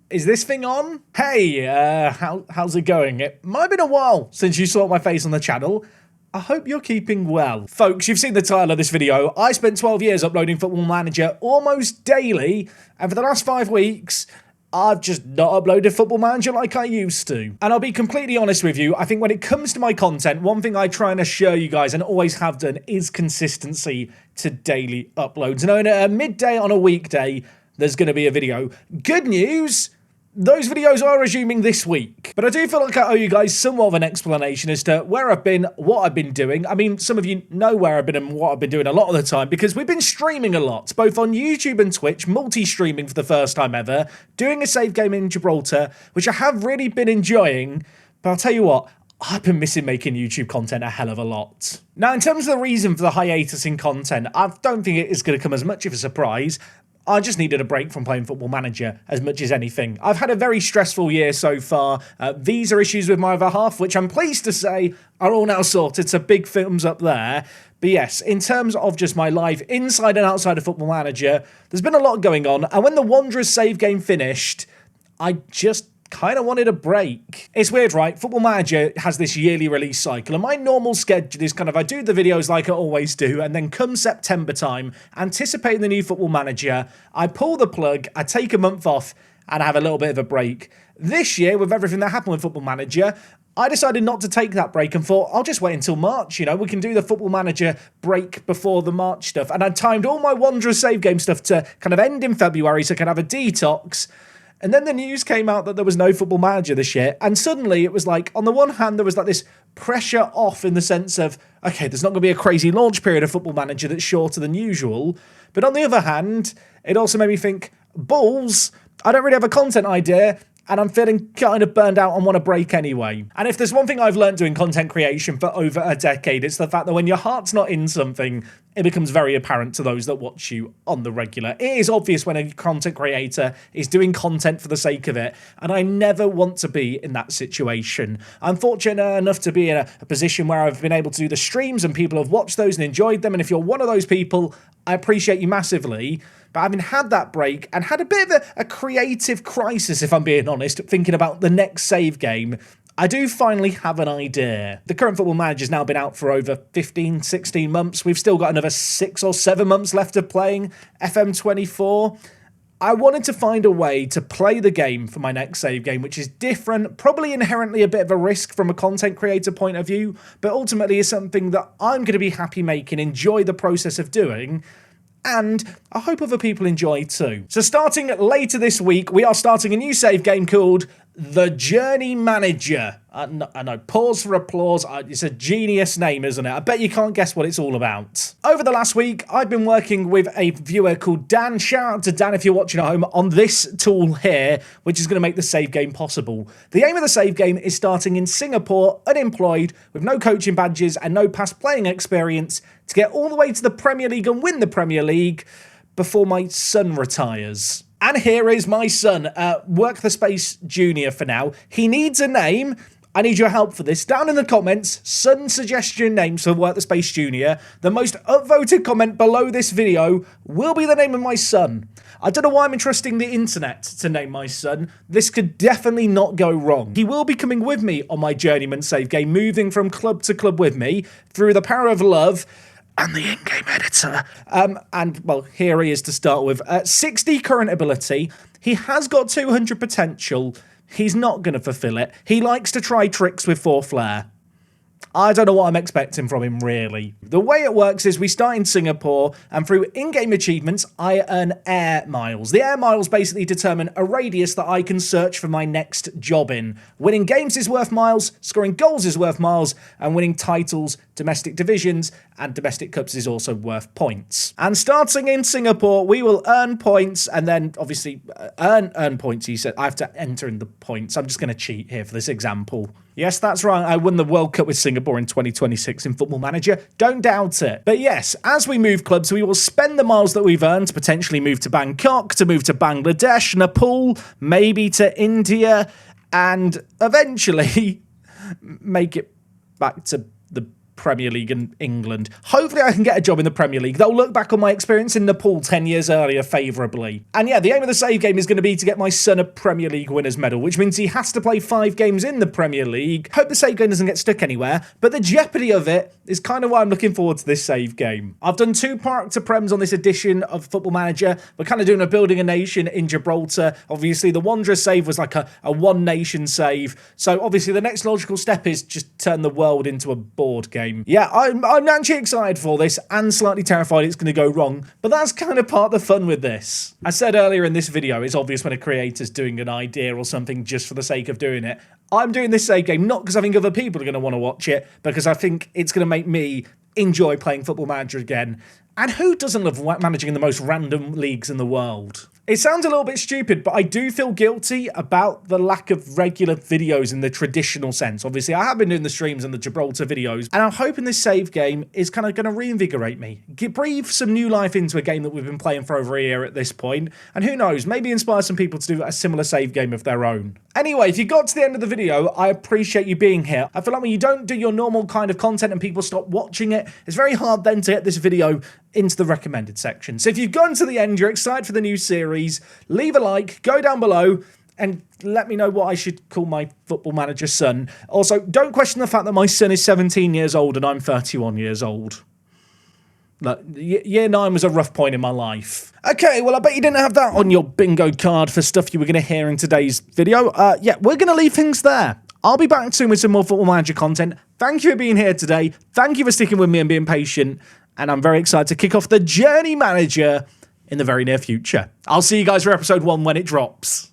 Is this thing on? Hey, how's it going? It might have been a while since you saw my face on the channel. I hope you're keeping well. Folks, you've seen the title of this video. I spent 12 years uploading Football Manager almost daily, and for the last 5 weeks, I've just not uploaded Football Manager like I used to. And I'll be completely honest with you, I think when it comes to my content, one thing I try and assure you guys, and always have done, is consistency to daily uploads. Knowing at midday on a weekday, there's going to be a video. Good news! Those videos are resuming this week, but I do feel like I owe you guys somewhat of an explanation as to where I've been, what I've been doing. I mean, some of you know where I've been and what I've been doing a lot of the time because we've been streaming a lot, both on YouTube and Twitch, multi-streaming for the first time ever, doing a save game in Gibraltar, which I have really been enjoying, but I'll tell you what, I've been missing making YouTube content a hell of a lot. Now, in terms of the reason for the hiatus in content, I don't think it is going to come as much of a surprise. I just needed a break from playing Football Manager as much as anything. I've had a very stressful year so far. Visa issues with my other half, which I'm pleased to say are all now sorted, so big thumbs up there. But yes, in terms of just my life inside and outside of Football Manager, there's been a lot going on. And when the Wanderers save game finished, I just kind of wanted a break. It's weird, right? Football Manager has this yearly release cycle, and my normal schedule is kind of I do the videos like I always do, and then come September time, anticipating the new Football Manager, I pull the plug, I take a month off, and I have a little bit of a break. This year, with everything that happened with Football Manager, I decided not to take that break and thought, I'll just wait until March, you know, we can do the Football Manager break before the March stuff. And I timed all my Wanderers save game stuff to kind of end in February so I can have a detox. And then the news came out that there was no Football Manager this year, and suddenly it was like, on the one hand, there was like this pressure off in the sense of, okay, there's not going to be a crazy launch period of Football Manager that's shorter than usual, but on the other hand, it also made me think, balls, I don't really have a content idea, and I'm feeling kind of burned out and want a break anyway. And if there's one thing I've learned doing content creation for over a decade, it's the fact that when your heart's not in something, it becomes very apparent to those that watch you on the regular. It is obvious when a content creator is doing content for the sake of it, and I never want to be in that situation. I'm fortunate enough to be in a position where I've been able to do the streams and people have watched those and enjoyed them, and if you're one of those people, I appreciate you massively. But having had that break and had a bit of a creative crisis, if I'm being honest, thinking about the next save game, I do finally have an idea. The current Football Manager's now been out for over 15, 16 months. We've still got another 6 or 7 months left of playing FM24. I wanted to find a way to play the game for my next save game, which is different, probably inherently a bit of a risk from a content creator point of view, but ultimately is something that I'm going to be happy making, enjoy the process of doing, and I hope other people enjoy too. So starting later this week, we are starting a new save game called The Journey Manager. I know, pause for applause. It's a genius name, isn't it? I bet you can't guess what it's all about. Over the last week, I've been working with a viewer called Dan. Shout out to Dan if you're watching at home on this tool here, which is going to make the save game possible. The aim of the save game is starting in Singapore, unemployed, with no coaching badges and no past playing experience, to get all the way to the Premier League and win the Premier League before my son retires. And here is my son, WorkTheSpace Junior for now. He needs a name. I need your help for this. Down in the comments, son suggestion names for WorkTheSpace Junior. The most upvoted comment below this video will be the name of my son. I don't know why I'm entrusting the internet to name my son. This could definitely not go wrong. He will be coming with me on my journeyman save game, moving from club to club with me through the power of love and the in-game editor. And, well, here he is to start with. 60 current ability. He has got 200 potential. He's not going to fulfill it. He likes to try tricks with 4 flair. I don't know what I'm expecting from him, really. The way it works is we start in Singapore, and through in-game achievements, I earn air miles. The air miles basically determine a radius that I can search for my next job in. Winning games is worth miles, scoring goals is worth miles, and winning titles, domestic divisions, and domestic cups is also worth points. And starting in Singapore, we will earn points, and then obviously earn points. He said I have to enter in the points. I'm just going to cheat here for this example. Yes, that's right. I won the World Cup with Singapore in 2026 in Football Manager. Don't doubt it. But yes, as we move clubs, we will spend the miles that we've earned to potentially move to Bangkok, to move to Bangladesh, Nepal, maybe to India, and eventually make it back to the Premier League in England. Hopefully I can get a job in the Premier League. They'll look back on my experience in Nepal 10 years earlier favourably. And yeah, the aim of the save game is going to be to get my son a Premier League winner's medal, which means he has to play 5 games in the Premier League. Hope the save game doesn't get stuck anywhere, but the jeopardy of it is kind of why I'm looking forward to this save game. I've done 2 character prems on this edition of Football Manager. We're kind of doing a building a nation in Gibraltar. Obviously, the Wanderer save was like a one nation save. So obviously the next logical step is just turn the world into a board game. Yeah, I'm actually excited for this and slightly terrified it's going to go wrong, but that's kind of part of the fun with this. I said earlier in this video, it's obvious when a creator's doing an idea or something just for the sake of doing it. I'm doing this save game not because I think other people are going to want to watch it, because I think it's going to make me enjoy playing Football Manager again. And who doesn't love managing in the most random leagues in the world? It sounds a little bit stupid, but I do feel guilty about the lack of regular videos in the traditional sense. Obviously, I have been doing the streams and the Gibraltar videos, and I'm hoping this save game is kind of going to reinvigorate me. Breathe some new life into a game that we've been playing for over a year at this point, and who knows, maybe inspire some people to do a similar save game of their own. Anyway, if you got to the end of the video, I appreciate you being here. I feel like when you don't do your normal kind of content and people stop watching it, it's very hard then to get this video into the recommended section. So if you've gone to the end, you're excited for the new series, leave a like, go down below, and let me know what I should call my Football Manager son. Also, don't question the fact that my son is 17 years old and I'm 31 years old. Look, year 9 was a rough point in my life. Okay, well, I bet you didn't have that on your bingo card for stuff you were going to hear in today's video. Yeah, we're going to leave things there. I'll be back soon with some more Football Manager content. Thank you for being here today. Thank you for sticking with me and being patient. And I'm very excited to kick off the Journey Manager in the very near future. I'll see you guys for episode 1 when it drops.